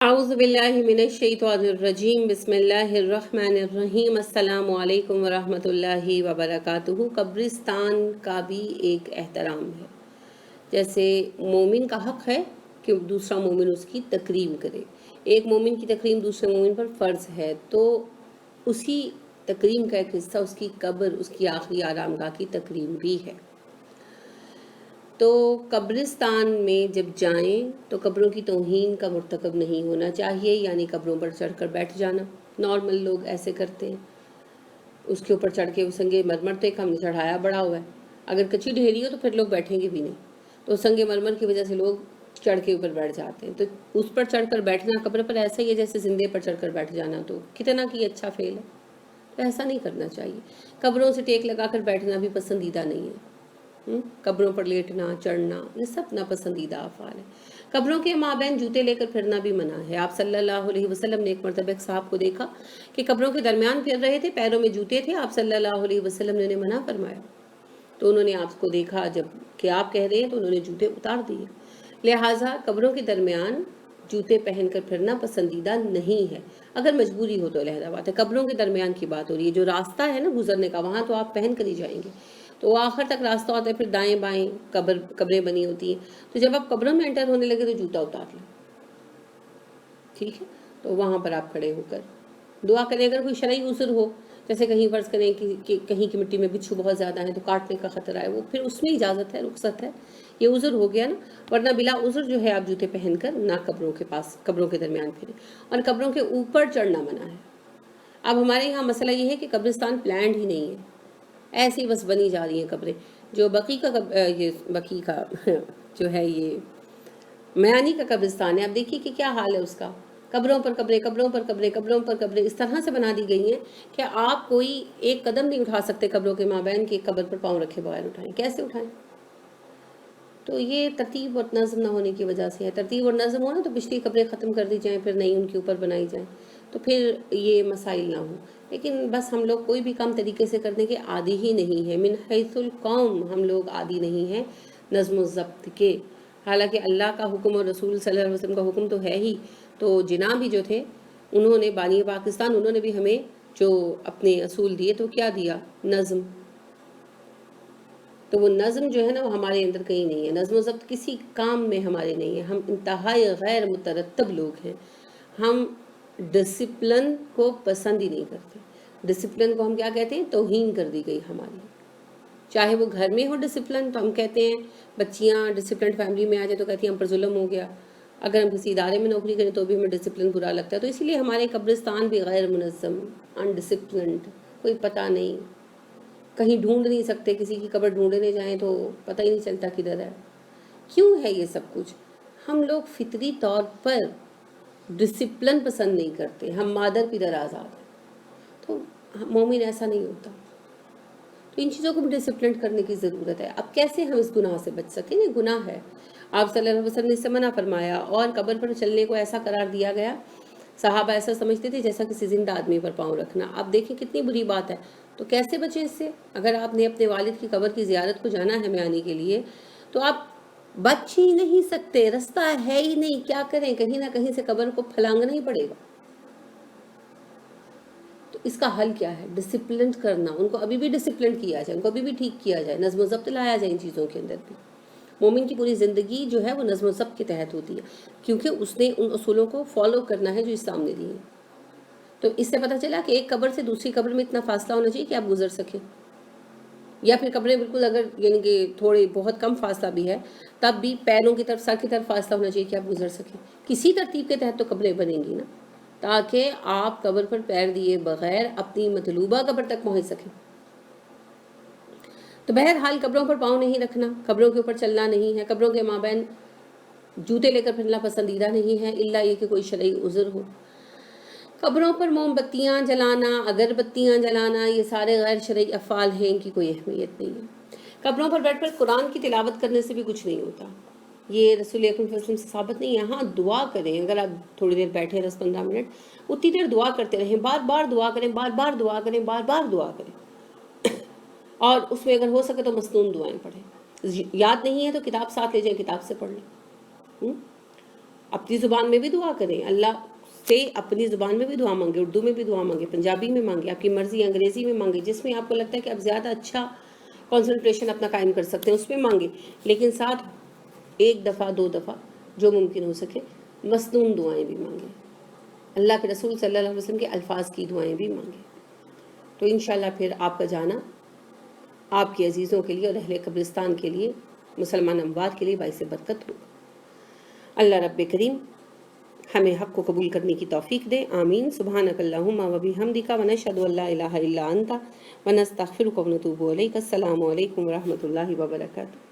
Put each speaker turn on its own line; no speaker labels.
اعوذ باللہ من الشیطان الرجیم بسم اللہ الرحمن الرحیم السلام علیکم ورحمۃ اللہ وبرکاتہ۔ قبرستان کا بھی ایک احترام ہے، جیسے مومن کا حق ہے کہ دوسرا مومن اس کی تکریم کرے، ایک مومن کی تکریم دوسرے مومن پر فرض ہے، تو اسی تکریم کا ایک حصہ اس کی قبر، اس کی آخری آرام گاہ کی تکریم بھی ہے۔ تو قبرستان میں جب جائیں تو قبروں کی توہین کا مرتکب نہیں ہونا چاہیے، یعنی قبروں پر چڑھ کر بیٹھ جانا۔ نارمل لوگ ایسے کرتے ہیں، اس کے اوپر چڑھ کے، سنگ مرمر تو ایک ہم نے چڑھایا بڑا ہوا ہے، اگر کچی ڈھیری ہو تو پھر لوگ بیٹھیں گے بھی نہیں، تو سنگ مرمر کی وجہ سے لوگ چڑھ کے اوپر بیٹھ جاتے ہیں۔ تو اس پر چڑھ کر بیٹھنا قبر پر ایسا ہی ہے جیسے زندے پر چڑھ کر بیٹھ جانا، تو کتنا کی اچھا فعل ہے، تو ایسا نہیں کرنا چاہیے۔ قبروں سے ٹیک لگا کر بیٹھنا بھی پسندیدہ نہیں ہے، قبروں پر لیٹنا، چڑھنا، یہ سب ناپسندیدہ افعال ہیں۔ قبروں کے مابین جوتے لے کر پھرنا بھی منع ہے۔ آپ صلی اللہ علیہ وسلم نے ایک مرتبہ ایک صاحب کو دیکھا کہ قبروں کے درمیان پھر رہے تھے، پیروں میں جوتے تھے، آپ صلی اللہ علیہ وسلم نے انہیں منع فرمایا، تو انہوں نے آپ کو دیکھا جب کہ آپ کہہ رہے ہیں تو انہوں نے جوتے اتار دیے۔ لہٰذا قبروں کے درمیان جوتے پہن کر پھرنا پسندیدہ نہیں ہے، اگر مجبوری ہو تو علیحدہ بات ہے۔ قبروں کے درمیان کی بات ہو رہی ہے، جو راستہ ہے نا گزرنے کا، وہاں تو آپ پہن کر ہی جائیں گے، تو وہ آخر تک راستہ ہوتا ہے، پھر دائیں بائیں قبریں بنی ہوتی ہیں، تو جب آپ قبروں میں انٹر ہونے لگے تو جوتا اتار لیں، ٹھیک ہے؟ تو وہاں پر آپ کھڑے ہو کر دعا کریں۔ اگر کوئی شرعی عذر ہو، جیسے کہیں فرض کریں کہ کہیں کی مٹی میں بچھو بہت زیادہ ہیں تو کاٹنے کا خطرہ ہے، وہ پھر اس میں اجازت ہے، رخصت ہے، یہ عذر ہو گیا نا، ورنہ بلا عذر جو ہے آپ جوتے پہن کر نہ قبروں کے پاس، قبروں کے درمیان پھریں، اور قبروں کے اوپر چڑھنا منع ہے۔ اب ہمارے یہاں مسئلہ یہ ہے کہ قبرستان پلانڈ ہی نہیں ہے، ایسی بس بنی جا رہی ہیں قبریں۔ جو یہ بقی کا جو ہے یہ میانی کا قبرستان ہے، اب دیکھیے کہ کیا حال ہے اس کا، قبروں پر قبریں، قبروں پر قبریں، قبروں پر قبریں اس طرح سے بنا دی گئی ہیں کہ آپ کوئی ایک قدم نہیں اٹھا سکتے قبروں کے مابین کہ قبر پر پاؤں رکھے بغیر اٹھائیں، کیسے اٹھائیں؟ تو یہ ترتیب اور نظم نہ ہونے کی وجہ سے ہے۔ ترتیب اور نظم ہو نا تو پچھلی قبریں ختم کر دی جائیں، پھر نئی ان کے اوپر بنائی جائیں، تو پھر یہ مسائل نہ ہوں۔ لیکن بس ہم لوگ کوئی بھی کام طریقے سے کرنے کے عادی ہی نہیں ہیں، من حیث القوم ہم لوگ عادی نہیں ہیں نظم و ضبط کے، حالانکہ اللہ کا حکم اور رسول صلی اللہ علیہ وسلم کا حکم تو ہے ہی۔ تو جناح بھی جو تھے، انہوں نے بانی پاکستان، انہوں نے بھی ہمیں جو اپنے اصول دیے تو کیا دیا؟ نظم۔ تو وہ نظم جو ہے نا وہ ہمارے اندر کہیں نہیں ہے، نظم و ضبط کسی کام میں ہمارے نہیں ہے، ہم انتہائی غیر مترتب لوگ ہیں، ہم ڈسپلن کو پسند ہی نہیں کرتے۔ ڈسپلن کو ہم کیا کہتے ہیں؟ توہین کر دی گئی ہماری، چاہے وہ گھر میں ہو ڈسپلن، تو ہم کہتے ہیں بچیاں ڈسپلن فیملی میں آ جائے تو کہتی ہیں ہم پر ظلم ہو گیا، اگر ہم کسی ادارے میں نوکری کریں تو بھی ہمیں ڈسپلن برا لگتا ہے، تو اسی لیے ہمارے قبرستان بھی غیر منظم، انڈسپلنڈ، کوئی پتہ نہیں، کہیں ڈھونڈ نہیں سکتے، کسی کی قبر ڈھونڈنے جائیں تو پتہ ہی نہیں چلتا کدھر ہے۔ کیوں ہے یہ سب کچھ؟ ہم لوگ فطری طور پر ڈسپلن پسند نہیں کرتے، ہم مادر پدر آزاد ہیں، تو مومن ایسا نہیں ہوتا، تو ان چیزوں کو بھی ڈسپلن کرنے کی ضرورت ہے۔ اب کیسے ہم اس گناہ سے بچ سکیں؟ یہ گناہ ہے، آپ صلی اللہ علیہ وسلم نے اس سے منع فرمایا، اور قبر پر چلنے کو ایسا قرار دیا گیا، صحابہ ایسا سمجھتے تھے جیسا کسی زندہ آدمی پر پاؤں رکھنا۔ آپ دیکھیں کتنی بری بات ہے، تو کیسے بچیں اس سے؟ اگر آپ نے اپنے والد کی قبر کی زیارت کو جانا ہے میانی کے لیے، تو آپ بچ ہی نہیں سکتے، رستہ ہے ہی نہیں، کیا کریں؟ کہیں نہ کہیں سے قبر کو پھلانگنا ہی پڑے گا۔ تو اس کا حل کیا ہے؟ ڈسپلن کرنا، ان کو ابھی بھی ڈسپلن کیا جائے، ان کو ابھی بھی ٹھیک کیا جائے، نظم و ضبط لایا جائے ان چیزوں کے اندر بھی۔ مومن کی پوری زندگی جو ہے وہ نظم و ضبط کے تحت ہوتی ہے، کیونکہ اس نے ان اصولوں کو فالو کرنا ہے جو اسلام نے دیے۔ تو اس سے پتہ چلا کہ ایک قبر سے دوسری قبر میں اتنا فاصلہ ہونا چاہیے کہ آپ گزر سکیں، یا پھر قبریں بالکل اگر یعنی کہ تھوڑے بہت کم فاصلہ بھی ہے تب بھی پیروں کی طرف، سر کی طرف فاصلہ ہونا چاہیے کہ آپ گزر سکیں۔ کسی ترتیب کے تحت تو قبریں بنیں گی نا، تاکہ آپ قبر پر پیر دیے بغیر اپنی مطلوبہ قبر تک پہنچ سکیں۔ تو بہرحال قبروں پر پاؤں نہیں رکھنا، قبروں کے اوپر چلنا نہیں ہے، قبروں کے مابین جوتے لے کر پھرنا پسندیدہ نہیں ہے، الا یہ کہ کوئی شرعی عذر ہو۔ قبروں پر موم بتیاں جلانا، اگربتیاں جلانا، یہ سارے غیر شرعی افعال ہیں، ان کی کوئی اہمیت نہیں ہے۔ قبروں پر بیٹھ کر قرآن کی تلاوت کرنے سے بھی کچھ نہیں ہوتا، یہ رسول اکرم صلی اللہ علیہ وسلم سے ثابت نہیں ہے۔ ہاں دعا کریں، اگر آپ تھوڑی دیر بیٹھے 10-15 منٹ، اتنی دیر دعا کرتے رہیں، بار بار دعا کریں، بار بار دعا کریں، بار بار دعا کریں، اور اس میں اگر ہو سکے تو مسنون دعائیں پڑھیں، یاد نہیں ہے تو کتاب ساتھ لے جائیں، کتاب سے پڑھ لیں۔ اپنی زبان میں بھی دعا کریں، اللہ سے اپنی زبان میں بھی دعا مانگے، اردو میں بھی دعا مانگے، پنجابی میں مانگے، آپ کی مرضی انگریزی میں مانگے، جس میں آپ کو لگتا ہے کہ آپ زیادہ اچھا کنسنٹریشن اپنا قائم کر سکتے ہیں اس میں مانگے، لیکن ساتھ ایک دفعہ 2 دفعہ جو ممکن ہو سکے مصنون دعائیں بھی مانگیں، اللہ کے رسول صلی اللہ علیہ وسلم کے الفاظ کی دعائیں بھی مانگیں، تو انشاءاللہ پھر آپ کا جانا آپ کے عزیزوں کے لیے اور اہل قبرستان کے لیے، مسلمان اموات کے لیے باعث برکت ہوگا۔ اللہ رب کریم ہمیں حق کو قبول کرنے کی توفیق دے، آمین۔ سبحانک اللہم و بحمدک ونشہد ان لا الہ الا انت ونستغفرک ونتوب الیک۔ السلام علیکم ورحمۃ اللہ وبرکاتہ۔